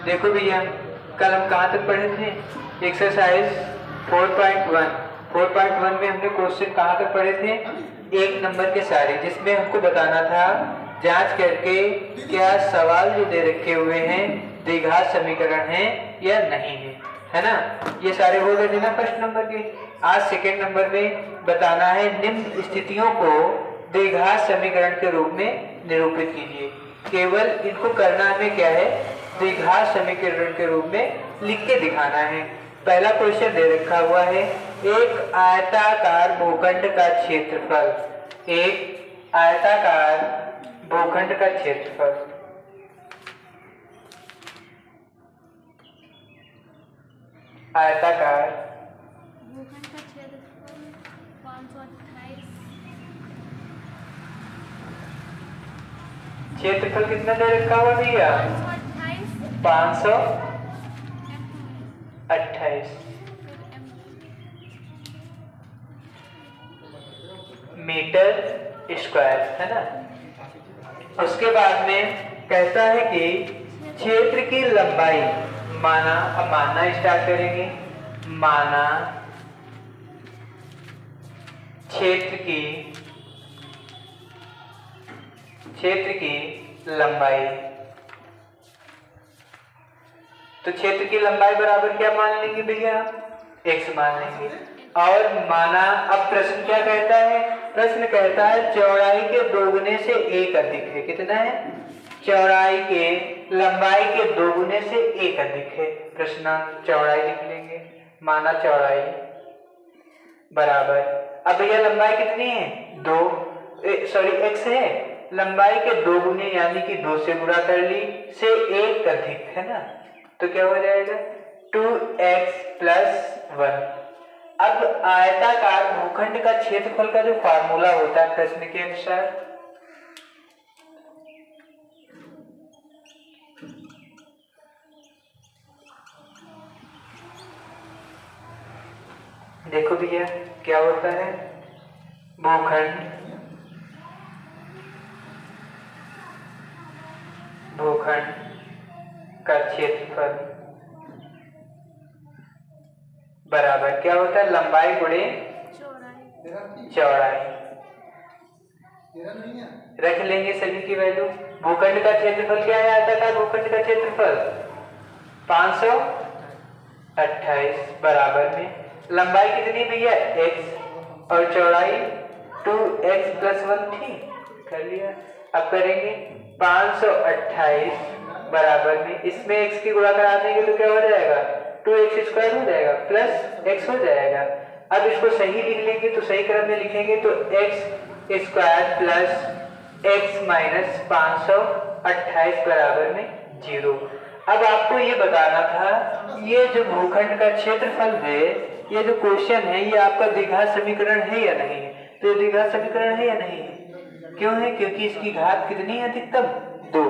देखो भैया, कल हम कहाँ तक पढ़े थे? एक्सरसाइज 4.1 में हमने क्वेश्चन कहाँ तक पढ़े थे? 1 नंबर के सारे, जिसमें हमको बताना था जांच करके क्या सवाल जो दे रखे हुए हैं द्विघात समीकरण है या नहीं है ना? ये सारे हो गए थे ना फर्स्ट नंबर के। आज सेकेंड नंबर में बताना है निम्न स्थितियों को द्विघात समीकरण के रूप में निरूपित कीजिए। केवल इनको करना हमें क्या है? द्विघात समीकरण के रूप में लिख के दिखाना है। पहला क्वेश्चन दे रखा हुआ है, एक आयताकार भूखंड का क्षेत्रफल, एक आयताकार भूखंड का क्षेत्रफल आयताकार भूखंड का क्षेत्रफल 528। क्षेत्रफल कितना दे रखा हुआ भैया? 528 मीटर स्क्वायर, है ना? उसके बाद में कहता है कि क्षेत्र की लंबाई, माना, अब मानना स्टार्ट करेंगे, माना क्षेत्र की लंबाई, तो क्षेत्र की लंबाई बराबर क्या मान लेंगे भैया? x मान लेंगे। और माना, अब प्रश्न क्या कहता है? प्रश्न कहता है चौड़ाई के दोगुने से 1 अधिक है। कितना है? चौड़ाई के लंबाई के दोगुने से 1 अधिक है। प्रश्न चौड़ाई लिख लेंगे, माना चौड़ाई बराबर, अब भैया लंबाई कितनी है? 2 x है, लंबाई के दोगुने यानी कि 2 से गुणा कर ली, से 1 अधिक, है ना? तो क्या हो जाएगा? 2x + 1। अब आयताकार भूखंड का क्षेत्रफल का जो फार्मूला होता है प्रश्न के अनुसार, देखो भैया क्या होता है? भूखंड का क्षेत्रफल बराबर क्या होता है? लंबाई गुणे चौड़ाई। रख लेंगे सभी की वैल्यू। भूखंड का क्षेत्रफल क्या है? आयताकार भूखंड का क्षेत्रफल 528 बराबर में लंबाई कितनी भैया? x और चौड़ाई 2x + 1 थी, कर लिया। अब करेंगे 528 बराबर में, इसमें x की गुणा करा देंगे तो क्या हो जाएगा? 2x² हो जाएगा प्लस x हो जाएगा। अब इसको सही लिख लेंगे, तो सही क्रम में लिखेंगे तो x² + x - 528 बराबर में 0। अब आपको ये बताना था, ये जो भूखंड का क्षेत्रफल है, ये जो क्वेश्चन है, ये आपका द्विघात समीकरण है या नहीं है? तो द्विघात समीकरण है या नहीं है? क्यों है? क्योंकि इसकी घात कितनी है? अधिकतम 2,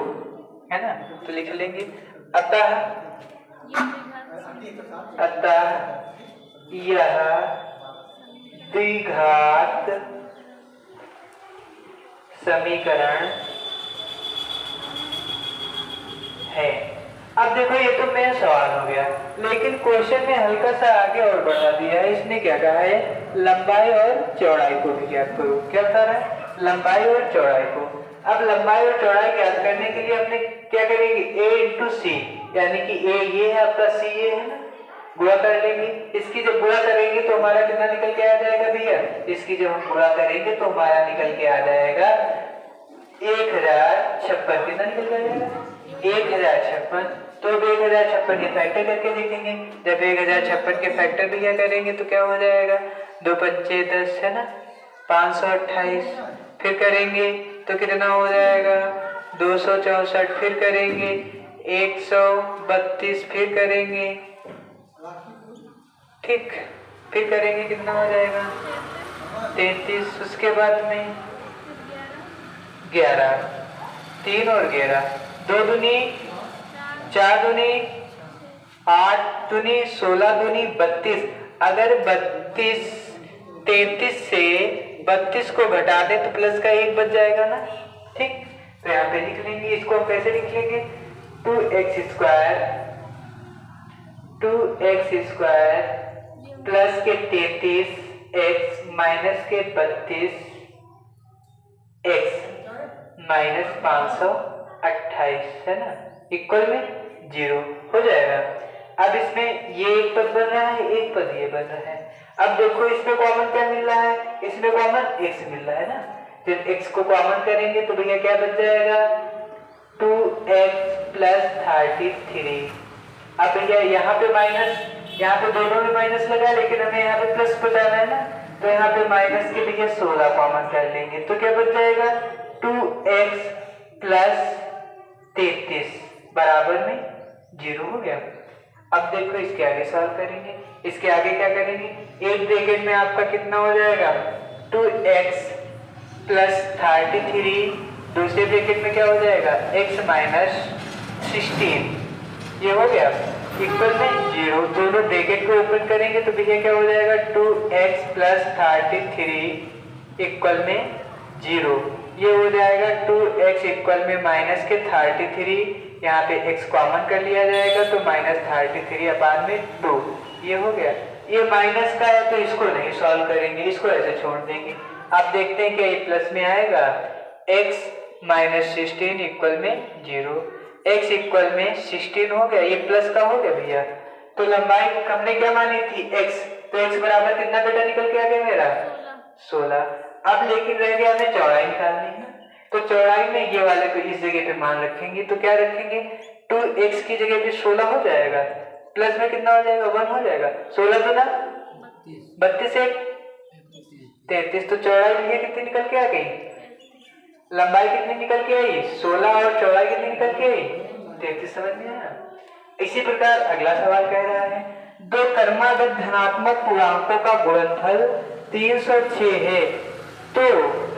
है ना? तो लिख लेंगे अतः यह द्विघात समीकरण है। अब देखो ये तो मेरा सवाल हो गया, लेकिन क्वेश्चन में हल्का सा आगे और बढ़ा दिया है। इसने क्या कहा है? लंबाई और चौड़ाई को भी ज्ञात करो। क्या बता रहा है? लंबाई और चौड़ाई को। अब लंबाई और चौड़ाई ज्ञात करने के लिए अपने क्या करेंगे? a × c, यानी कि a ये है आपका, c ये है ना, गुणा कर लेंगे। इसकी जब गुणा करेंगे तो हमारा कितना निकल के आ जाएगा भैया? इसकी जब हम गुणा करेंगे तो हमारा निकल के आ जाएगा 1056। कितना निकल के आ जाएगा? 1056। तो 1056 के फैक्टर करके देखेंगे। जब 1056 के फैक्टर भैया करेंगे तो क्या हो जाएगा? 2 × 5 = 10, है ना? 528 फिर करेंगे तो कितना हो जाएगा? 264 फिर करेंगे, 132 फिर करेंगे, ठीक, फिर करेंगे कितना हो जाएगा? 33। उसके बाद में 11, 3 और 11, 2 दूनी 4 दूनी 8 दूनी 16 दूनी 32। अगर 33 से 32 को घटा दे तो प्लस का 1 बच जाएगा ना, ठीक। तो यहाँ पे लिख लेंगे, इसको हम कैसे लिख लेंगे? 2x प्लस के 33x माइनस के 32x माइनस 528 है ना, इक्वल में 0 हो जाएगा। अब इसमें ये एक पद बन रहा है, एक पद ये बन रहा है। अब देखो इसमें कॉमन क्या मिल रहा है, इसमें कॉमन x मिल रहा है ना, फिर x को कॉमन करेंगे तो भैया क्या बच जाएगा 2x प्लस 33। अब भैया यहाँ पे माइनस, यहाँ पे दोनों में माइनस लगा, लेकिन हमें यहाँ पे प्लस बचाना है ना, तो यहाँ पे माइनस के भैया 16 कॉमन कर लेंगे तो क्या बच जाएगा 2x प्लस 33 बराबर में 0 हो गया। अब देखो इसके आगे सॉल्व करेंगे, इसके आगे क्या करेंगे, एक ब्रैकेट में आपका कितना हो जाएगा 2x प्लस 33, दूसरे ब्रैकेट में क्या हो जाएगा x माइनस 16, ये हो गया इक्वल में 0। दोनों ब्रैकेट को ओपन करेंगे तो भैया क्या हो जाएगा 2x प्लस 33 इक्वल में 0, ये हो जाएगा 2x इक्वल में माइनस के 33, यहाँ पे x कॉमन कर लिया जाएगा तो माइनस 33 अपान में 2, ये हो गया। ये माइनस का है तो इसको नहीं सॉल्व करेंगे, इसको ऐसे छोड़ देंगे। आप देखते हैं कि ये प्लस में आएगा x माइनस 16 इक्वल में 0, x इक्वल में 16 हो गया, ये प्लस का हो गया भैया। तो लंबाई हमने क्या मानी थी x, तो x बराबर कितना बेटा निकल के आ गया मेरा 16। अब लेकिन रह गया हमें चौड़ाई निकालनी है, तो चौड़ाई में ये वाले को इस जगह पे मान रखेंगे तो क्या रखेंगे 2x की जगह पे 16 हो जाएगा, प्लस में कितना हो जाएगा 1 हो जाएगा, 16 तो ना 32 से 33, तो चौड़ाई भैया कितनी निकल के आ गई, लंबाई कितनी निकल के आई 16 और चौड़ाई कितनी निकल के आई 33, समझ में आया। इसी प्रकार अगला सवाल कह रहा है दो क्रमागत धनात्मक पूर्णांकों का गुणनफल 306 है, तो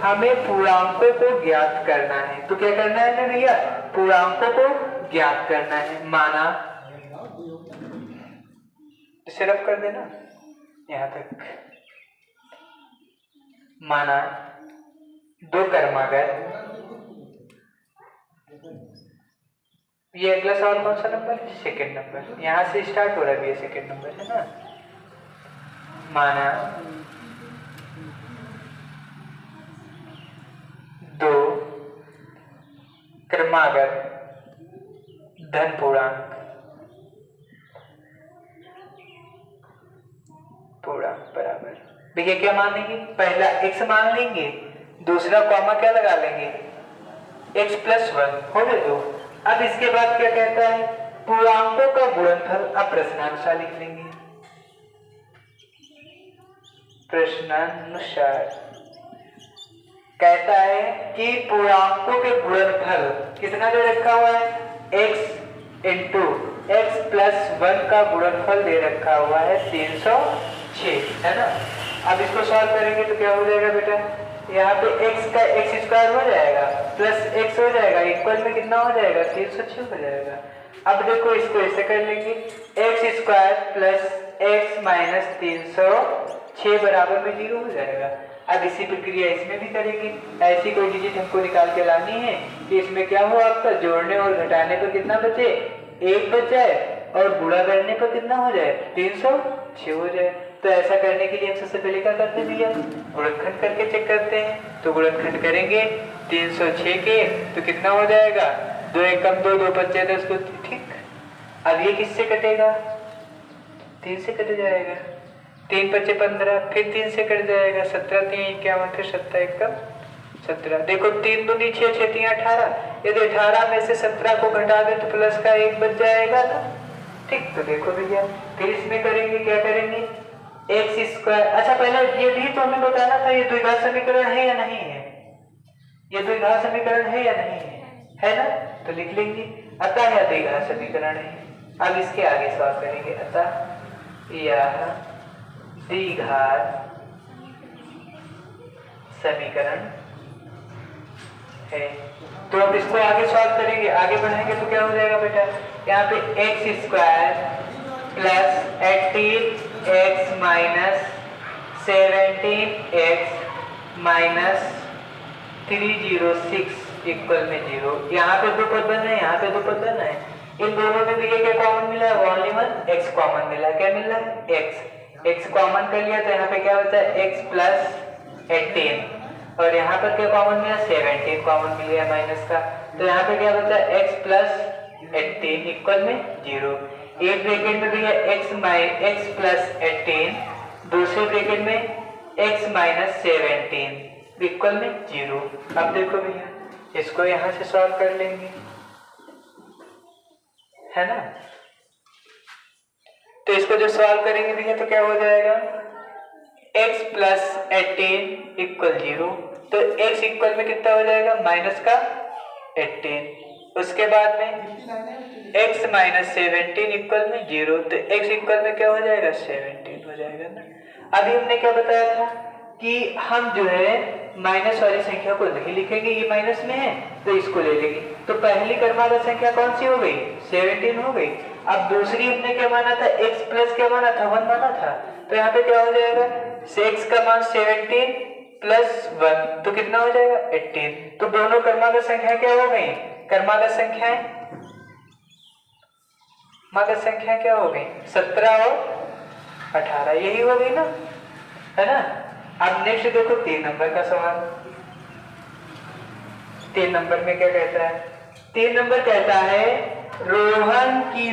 हमें पूर्णांकों को ज्ञात करना है। तो क्या करना है भैया, पूर्णांकों को ज्ञात करना है। माना सिर्फ कर देना यहां तक, माना दो क्रमागत, ये अगला सवाल कौन सा नंबर है, सेकंड नंबर, यहां से स्टार्ट हो रहा है, ये सेकंड नंबर है ना। माना दो क्रमागत धन पूर्णांक बराबर, देखिए क्या मान लेंगे, पहला x मान लेंगे, दूसरा कॉमा क्या लगा लेंगे x प्लस 1 हो गए 2। अब इसके बाद क्या कहता है पूर्णांकों का गुणनफल, अब प्रश्नानुसार लिख लेंगे, प्रश्नानुसार कहता है कि पूर्णांकों के गुणनफल कितना दे रखा हुआ है x इंटू x प्लस 1 का गुणनफल दे रखा हुआ है 306 है ना। अब इसको सॉल्व करेंगे तो क्या हो जाएगा बेटा, यहाँ पे x का x स्क्वायर हो जाएगा प्लस x हो जाएगा, इक्वल में कितना हो जाएगा 306 हो जाएगा। अब देखो इसको ऐसे कर लेंगे x square plus x minus 306 बराबर में 0 हो जाएगा। अब इसी प्रक्रिया इसमें भी करेंगे, ऐसी कोई डिजिट हमको निकाल के लानी है कि इसमें क्या हो आपका जोड़ने और घटाने पर कितना बचे 1 बच जाए और गुणा करने पर कितना हो जाए 306 हो जाए। तो ऐसा करने के लिए हम सबसे पहले क्या करते हैं भैया, गुणनखंड करके चेक करते हैं। तो गुणनखंड करेंगे 306 के तो कितना हो जाएगा 2 एकम 2, 2 पंचे 10 को, ठीक। अब ये किससे कटेगा 3 से कट जाएगा, 3 पंचे 15, फिर 3 से कट जाएगा 17, 3 51, फिर 7 एकम 17। देखो 3 दूनी 6, 6 3 18, यदि 18 में से 17 को घटा दे तो प्लस का 1 बच जाएगा ना, ठीक। तो देखो भैया फिर इसमें करेंगे, क्या करेंगे x स्क्वायर, अच्छा पहले ये भी तो हमें बताना था ये द्विघात समीकरण है या नहीं है, ये द्विघात समीकरण है या नहीं है ना, तो लिख लेंगे अतः यह द्विघात समीकरण है। अब इसके आगे सॉल्व करेंगे, अतः यह द्विघात समीकरण है। तो अब इसको आगे सॉल्व करेंगे, आगे बढ़ेंगे तो क्या हो जाएगा बेटा, यहाँ पे x square plus 18x minus 17x minus 306 equal में 0। यहाँ पे 2 पद बन रहे हैं, यहाँ पे 2 पद बन रहे हैं, इन दोनों में भैया क्या कॉमन मिला है, ओनली वन एक्स कॉमन मिला। क्या मिला है, एक्स कॉमन कर लिया तो यहाँ पे क्या होता है एक्स प्लस 18 और यहाँ पर क्या कॉमन मिला 17 कॉमन मिल गया माइनस का, तो यहाँ पे क्या होता है एक्स प्लस 18 इक्वल में 0। एक ब्रैकेट में भैया एक्स प्लस 18, दूसरे ब्रैकेट में एक्स माइनस 17 इक्वल में 0। अब देखो भैया इसको यहाँ से सॉल्व कर लेंगे, है ना। तो इसको जो सॉल्व करेंगे भैया तो क्या हो जाएगा x प्लस 18 इक्वल 0, तो x इक्वल में कितना हो जाएगा माइनस का 18। उसके बाद में x माइनस 17 इक्वल में 0, तो x इक्वल में क्या हो जाएगा 17 हो जाएगा ना। अभी हमने क्या बताया था कि हम जो है माइनस वाली संख्या को नहीं लिखेंगे, ये माइनस में है तो इसको ले लेंगे। तो पहली क्रमागत संख्या कौन सी हो गई 17 हो गई। अब दूसरी हमने क्या माना था x प्लस क्या माना था 1 माना था, तो यहाँ पे क्या हो जाएगा x का मान 17 प्लस 1 तो कितना हो जाएगा 18। तो दोनों क्रमागत संख्या क्या हो गई, क्रमागत संख्या क्या हो गई 17 और 18 यही हो गई ना, है ना। अब नेक्स्ट देखो 3 नंबर का सवाल। 3 नंबर में क्या कहता है, 3 नंबर कहता है रोहन की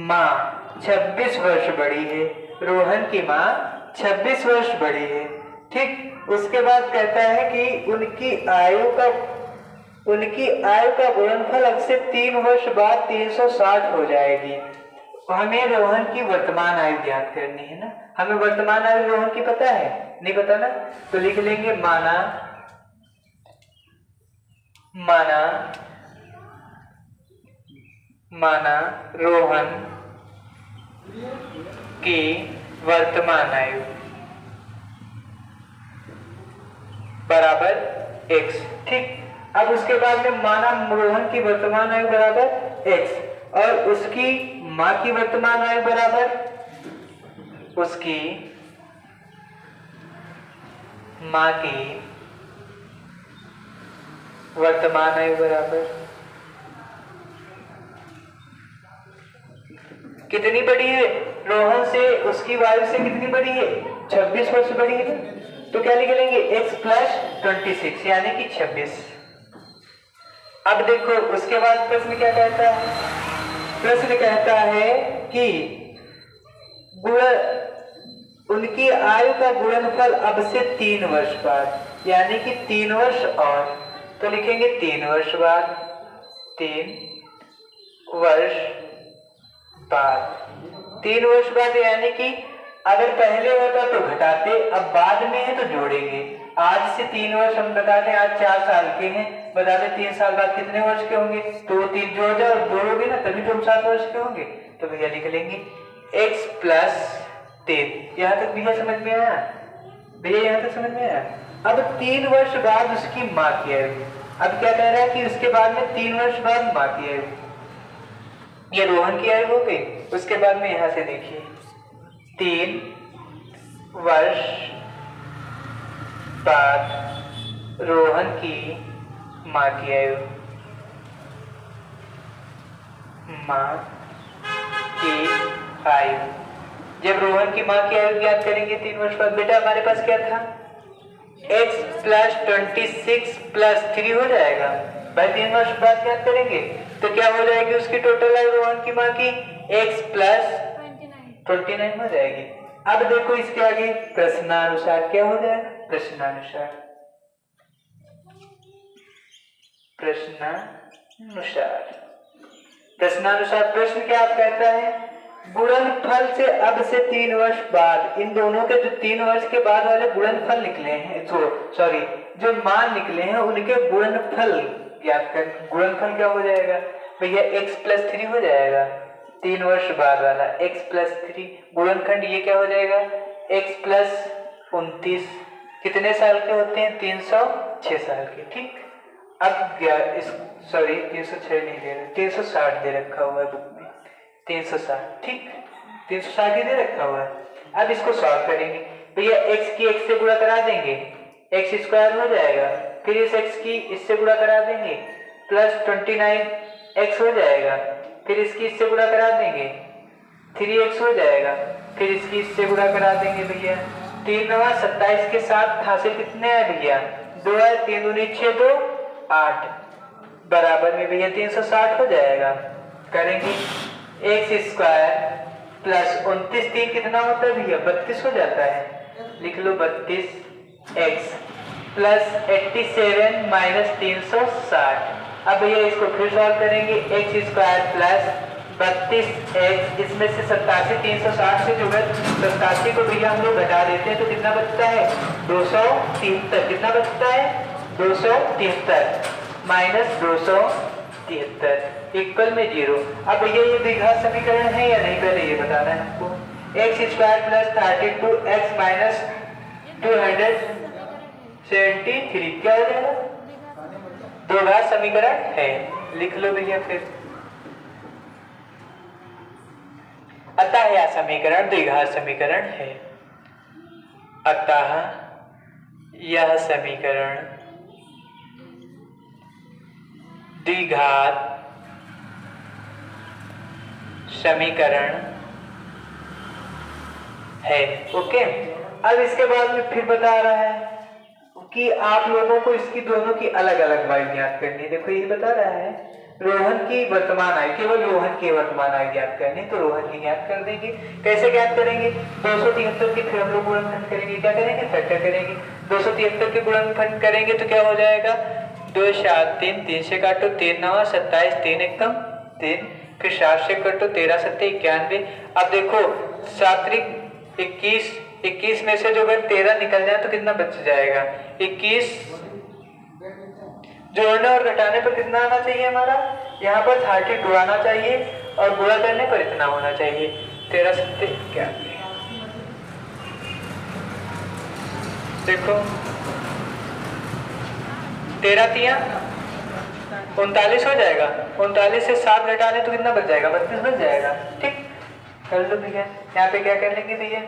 माँ 26 वर्ष बड़ी है, रोहन की माँ 26 वर्ष बड़ी है, ठीक। उसके बाद कहता है कि उनकी आयु का गुणनफल अब से 3 वर्ष बाद 360 हो जाएगी। हमें रोहन की वर्तमान आयु ज्ञात करनी है ना, हमें वर्तमान आयु रोहन की पता है, नहीं पता ना, तो लिख लेंगे माना रोहन की वर्तमान आयु बराबर x, ठीक। अब उसके बाद में माना रोहन की वर्तमान आयु बराबर x और उसकी माँ की वर्तमान आयु बराबर उसकी माँ की वर्तमान आयु बराबर कितनी बड़ी है, रोहन से उसकी आयु से कितनी बड़ी है 26 वर्ष बड़ी है ना, तो क्या लिख लेंगे x प्लस 26 यानी कि 26। अब देखो उसके बाद प्रश्न क्या कहता है, प्रश्न कहता है कि उनकी आयु का गुणनफल अब से 3 वर्ष बाद यानी कि 3 वर्ष और, तो लिखेंगे 3 वर्ष बाद 3 वर्ष बाद यानी कि अगर पहले होता तो घटाते, अब बाद में है तो जोड़ेंगे। आज से 3 वर्ष हम बता दें, आज 4 साल के हैं, बता दें 3 साल बाद कितने वर्ष के होंगे, तो 3 जोड़ जाओ, जोड़ोगे ना तभी तो हम 7 वर्ष के होंगे। तो भैया लिख लेंगे x प्लस 3। यहाँ तक भैया समझ में आया, भैया यहाँ तक समझ में आया। अब 3 वर्ष बाद उसकी माँ की आयु, अब क्या कह रहा है कि उसके बाद में 3 वर्ष बाद माँ की आयु, ये रोहन की आयु हो गई। उसके बाद में यहाँ से देखिए 3 वर्ष बाद रोहन की माँ की आयु, माँ की आयु, जब रोहन की माँ की आयु ज्ञात करेंगे 3 वर्ष बाद, बेटा हमारे पास क्या था x प्लस 26 प्लस 3 हो जाएगा भाई, 3 वर्ष बाद ज्ञात करेंगे तो क्या हो जाएगी उसकी टोटल आयु रोहन की माँ की x प्लस 29 हो जाएगी। अब देखो इसके आगे प्रश्नानुसार क्या हो जाएगा, प्रश्नानुसार प्रश्न क्या आप कहता है, गुणनफल से अब से 3 वर्ष बाद इन दोनों के जो 3 वर्ष के बाद वाले गुणनफल निकले हैं, जो मान निकले हैं उनके गुणनफल ज्ञात कर। गुणनफल क्या हो जाएगा भैया x प्लस 3 हो जाएगा, 3 वर्ष बाद वाला x प्लस 3, गुणनखंड ये क्या हो जाएगा x प्लस 29, कितने साल के होते हैं 306 साल के, ठीक। अब 306 नहीं दे रहे, 360 दे रखा हुआ है बुक में, 360, ठीक, 360 ही दे रखा हुआ है। अब इसको सॉल्व करेंगे भैया, x की x से गुणा करा देंगे, x स्क्वायर हो जाएगा, फिर इस x की इससे गुणा करा देंगे, प्लस 29x हो जाएगा, फिर इसकी इससे गुणा करा देंगे 3x हो जाएगा, फिर इसकी इससे गुणा करा देंगे भैया 3 9 27 के साथ हासिल कितने हैं भैया 2 है, 3 दूनी 6 2 8 बराबर में भैया 360 हो जाएगा। करेंगे x स्क्वायर प्लस 29 3 कितना होता है भैया 32 हो जाता है, लिख लो 32x प्लस 87 माइनस 360। अब भैया इसको फिर सॉल्व करेंगे एक्स स्क्वायर प्लस 32x इसमें से 87 360 से जो है 87 को भैया हम लोग घटा देते हैं तो कितना बचता है 273। कितना बचता है 273 माइनस 273 इक्वल में 0। अब भैया ये द्विघात समीकरण है या नहीं पहले ये बताना है हमको। X square plus 32x minus 273 क्या हो जाएगा द्विघात समीकरण है, लिख लो भैया फिर। अतः यह समीकरण द्विघात समीकरण है। अतः यह समीकरण द्विघात समीकरण है। ओके, अब इसके बाद में फिर बता रहा है कि आप लोगों को इसकी दोनों की अलग अलग वायु ज्ञात करनी है। देखो ये बता रहा है रोहन की वर्तमान आयु, केवल रोहन की वर्तमान आयु ज्ञात करनी, तो रोहन की ज्ञात कर देंगे। कैसे ज्ञात करेंगे 273 के फिर हम लोग गुणनखंड करेंगे, क्या करेंगे फैक्टर करेंगे। 273 के गुणनखंड करेंगे तो क्या हो जाएगा 2 7 3 3 से काटो 3 9 27 3 एकम 3 फिर 7 से काटो 13 7 91। अब देखो 7 21 21 में से जो अगर 13 निकल जाए तो कितना बच जाएगा 21। जोड़ने और घटाने पर कितना आना चाहिए हमारा यहाँ पर 32 आना चाहिए और गुणा करने पर इतना होना चाहिए 13 7 91। देखो 13 3 39 हो जाएगा, 39 से 7 घटाने तो कितना बच जाएगा 32 बच जाएगा। ठीक कर लो भैया। यहाँ पे क्या कर लेंगे भैया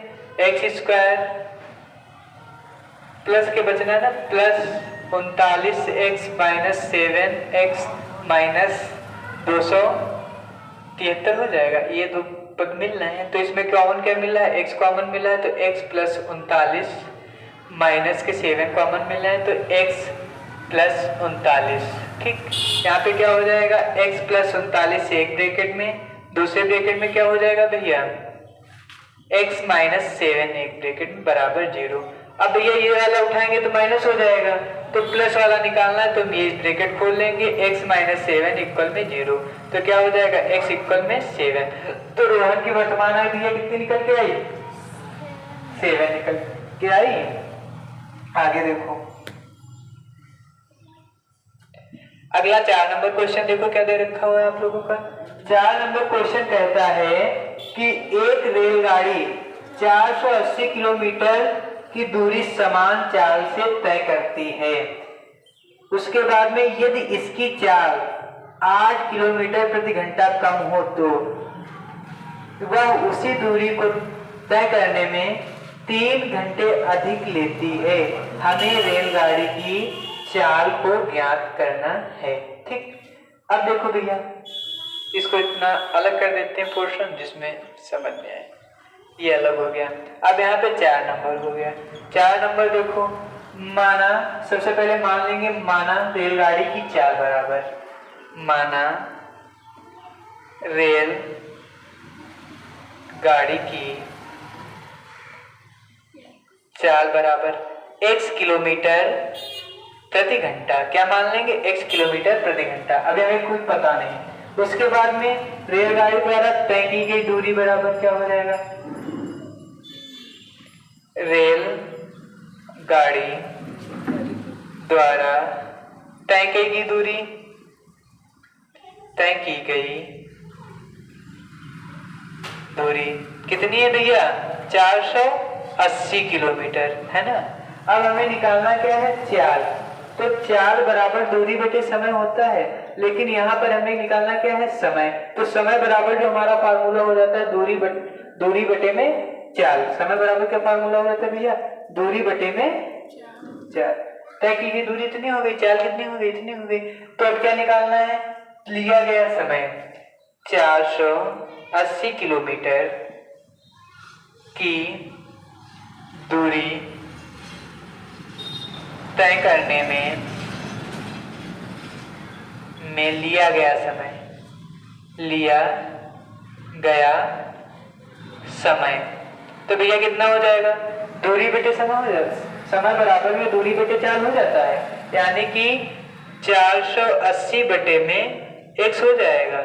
एक्स स्क्वायर प्लस के बचना है ना plus 39x minus 7x minus 273 हो जाएगा। ये दो पद मिल रहे हैं तो इसमें कॉमन क्या मिल रहा है x कॉमन मिल रहा है तो x प्लस 39 माइनस के 7 कॉमन मिल रहा है तो x प्लस 39। ठीक, यहाँ पे क्या हो जाएगा x प्लस 39 एक ब्रैकेट में, दूसरे ब्रैकेट में क्या हो जाएगा भैया x माइनस 7 एक ब्रैकेट में बराबर 0। अब भैया ये वाला उठाएंगे तो माइनस हो जाएगा तो प्लस वाला निकालना है तो ये ब्रैकेट खोल लेंगे x माइनस 7 इक्वल में 0 तो क्या हो जाएगा x इक्वल में 7। तो रोहन की वर्तमान आयु भैया कितनी निकल के आई 7 निकल के आई। आगे देखो अगला 4 नंबर क्वेश्चन देखो क्या दे रखा हुआ है आप लोगों का। 4 नंबर क्वेश्चन कहता है कि एक रेलगाड़ी 480 किलोमीटर की दूरी समान चाल से तय करती है। उसके बाद में यदि इसकी चाल 8 किलोमीटर प्रति घंटा कम हो तो वह उसी दूरी को तय करने में 3 घंटे अधिक लेती है। हमें रेलगाड़ी की चाल को ज्ञात करना है। ठीक, अब देखो भैया इसको इतना अलग कर देते हैं पोर्शन जिसमें समझ में आए। ये अलग हो गया। अब यहाँ पे 4 नंबर हो गया। 4 नंबर देखो माना, सबसे पहले मान लेंगे माना रेलगाड़ी की चाल बराबर, माना रेल गाड़ी की चाल बराबर x किलोमीटर प्रति घंटा। क्या मान लेंगे x किलोमीटर प्रति घंटा। अभी हमें कुछ पता नहीं। उसके बाद में रेलगाड़ी द्वारा तय की गई दूरी बराबर क्या हो जाएगा रेल गाड़ी द्वारा तय की गई दूरी, तय की गई दूरी कितनी है भैया 480 किलोमीटर है ना। अब हमें निकालना क्या है चाल, तो चाल बराबर दूरी बटे समय होता है, लेकिन यहाँ पर हमें निकालना क्या है समय। तो समय बराबर जो हमारा फार्मूला हो जाता है दूरी बटे में चाल। समय बराबर क्या फार्मूला हो जाता है भैया दूरी बटे में चाल। तय की गई दूरी इतनी हो गई, चाल कितनी हो गई इतनी हो गई। तो अब क्या निकालना है लिया गया समय 480 किलोमीटर की दूरी तय करने में लिया गया समय। तो भैया कितना हो जाएगा, दूरी बटे समय हो जाएगा, समय बराबर में दूरी बटे चाल हो जाता है, यानी कि 480 बटे में x हो जाएगा,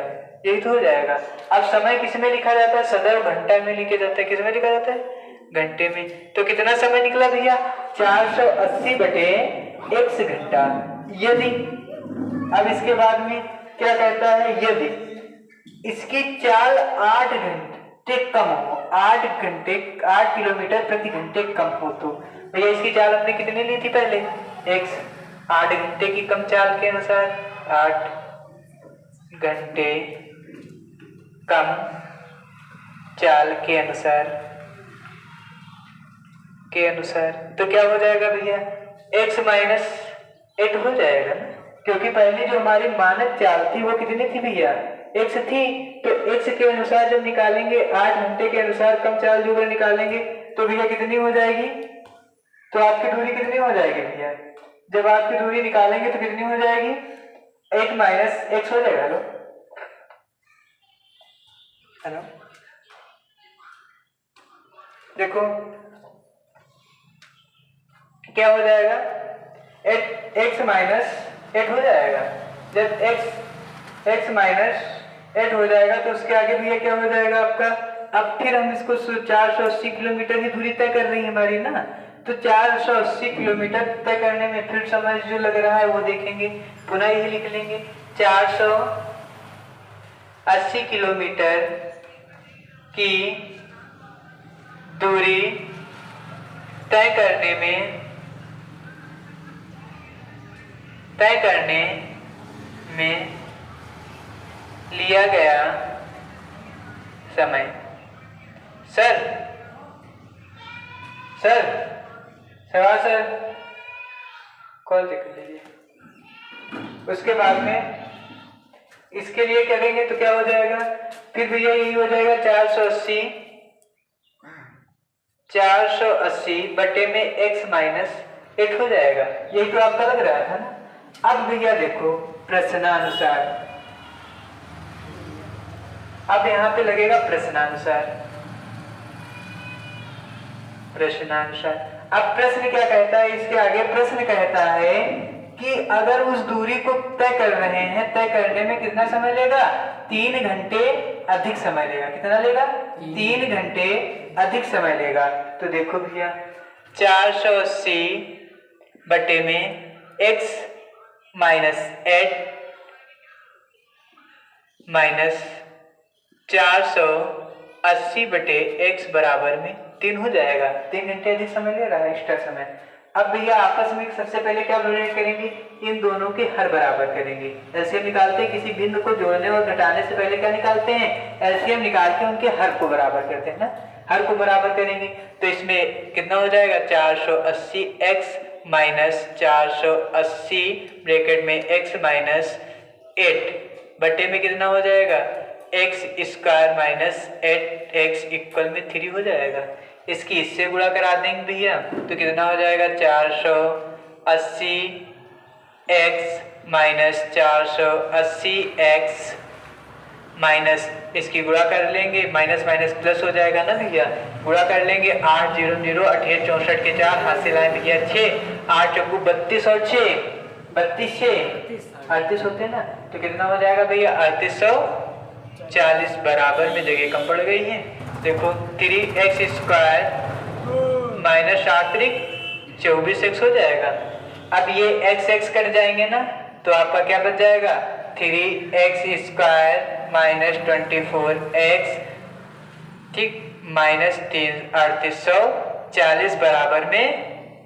यही तो हो जाएगा। अब समय किस में लिखा जाता है, सदैव घंटा में लिखा जाता है। किस में लिखा जाता है, घंटे में। तो कितना समय निकला भैया, 480 बटे x घंटा। यदि अब इसके बाद में क्या कहता है, यदि इसकी चाल 8 घंटे कम हो, 8 किलोमीटर प्रति घंटे कम हो, तो भैया इसकी चाल हमने कितनी ली थी पहले, x। 8 घंटे की कम चाल के अनुसार 8 घंटे कम चाल के अनुसार तो क्या हो जाएगा भैया, x माइनस 8 हो जाएगा ना, क्योंकि पहले जो हमारी मानक चाल थी वो कितनी थी भैया, x थी। तो x के अनुसार जब निकालेंगे, 8 घंटे के अनुसार कम चाल जो निकालेंगे, तो भैया कितनी हो जाएगी, तो आपकी दूरी कितनी हो जाएगी भैया, जब आपकी दूरी निकालेंगे तो कितनी हो जाएगी, 8 माइनस x हो जाएगा। हेलो देखो क्या हो जाएगा, 8x माइनस 8 हो जाएगा। जब x माइनस 8 हो जाएगा तो उसके आगे भी ये क्या हो जाएगा आपका। अब फिर हम इसको 480 किलोमीटर की दूरी तय कर रही है हमारी ना, तो 480 किलोमीटर तय करने में फिर समय जो लग रहा है वो देखेंगे, पुनः यही लिख लेंगे। 480 किलोमीटर की दूरी तय करने में लिया गया समय। सर कॉल देख लीजिए। उसके बाद में इसके लिए करेंगे तो क्या हो जाएगा, फिर भैया यही हो जाएगा 480 बटे में x माइनस 8 हो जाएगा। यही तो आपका लग रहा था ना। अब भैया देखो प्रश्नानुसार, अब यहाँ पे लगेगा प्रश्नानुसार। अब प्रश्न क्या कहता है, इसके आगे प्रश्न कहता है कि अगर उस दूरी को तय कर रहे हैं, तय करने में कितना समय लेगा, 3 घंटे अधिक समय लेगा। कितना लेगा, 3 घंटे अधिक समय लेगा। तो देखो भैया 480 बटे में x माइनस 8 माइनस 480 बटे x बराबर में 3 हो जाएगा। 3 घंटे अधिक समय ले रहा है, एक्स्ट्रा समय। अब भैया आपस में सबसे पहले क्या रिलेट करेंगे, इन दोनों के हर बराबर करेंगे। एलसीएम निकालते हैं, किसी बिंदु को जोड़ने और घटाने से पहले क्या निकालते हैं, एलसीएम निकाल के उनके हर को बराबर करते हैं ना। हर को बराबर करेंगे तो इसमें कितना हो जाएगा, 480x माइनस 480 ब्रैकेट में x माइनस 8 बटे में कितना हो जाएगा, x square minus 8x equal में 3 हो जाएगा। इसकी इससे गुणा करा देंगे भैया तो कितना हो जाएगा, 480x माइनस 480x माइनस, इसकी गुणा कर लेंगे, माइनस माइनस प्लस हो जाएगा ना भैया। गुणा कर लेंगे, 8 0 0 28 64 के 4 हासिल आए भैया 6, 8 चौकू 32 और 6 32 38 होते हैं ना। तो कितना हो जाएगा भैया, 3840 बराबर में जगह कम पड़ गई है। देखो 3x स्क्वायर माइनस 8 24x हो जाएगा। अब ये x कट जाएंगे ना, तो आपका क्या बच जाएगा, 3x स्क्वायर माइनस 24x, ठीक, माइनस 3840 बराबर में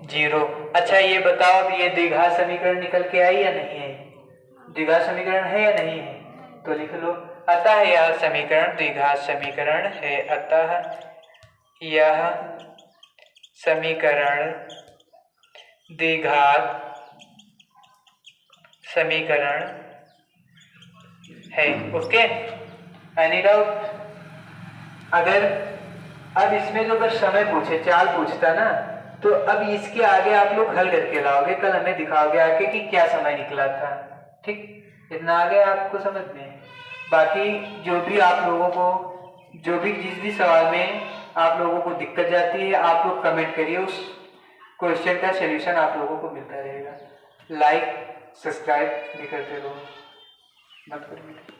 0। अच्छा ये बताओ अब ये द्विघात समीकरण निकल के आई या नहीं है, द्विघात समीकरण है या नहीं है, तो लिख लो। अतः यह समीकरण द्विघात समीकरण है। अतः यह समीकरण द्विघात समीकरण है। Okay, any doubt? अगर अब इसमें जो अगर समय पूछे, चाल पूछता ना, तो अब इसके आगे आप लोग हल करके लाओगे, कल हमें दिखाओगे आके कि क्या समय निकला था। ठीक, इतना आ गया आपको समझ में? बाकी जो भी आप लोगों को, जो भी जिस भी सवाल में आप लोगों को दिक्कत जाती है, आप लोग कमेंट करिए, उस क्वेश्चन का सलूशन आप लोगों को मिलता रहेगा। लाइक सब्सक्राइब भी करते रहो, मत करिए।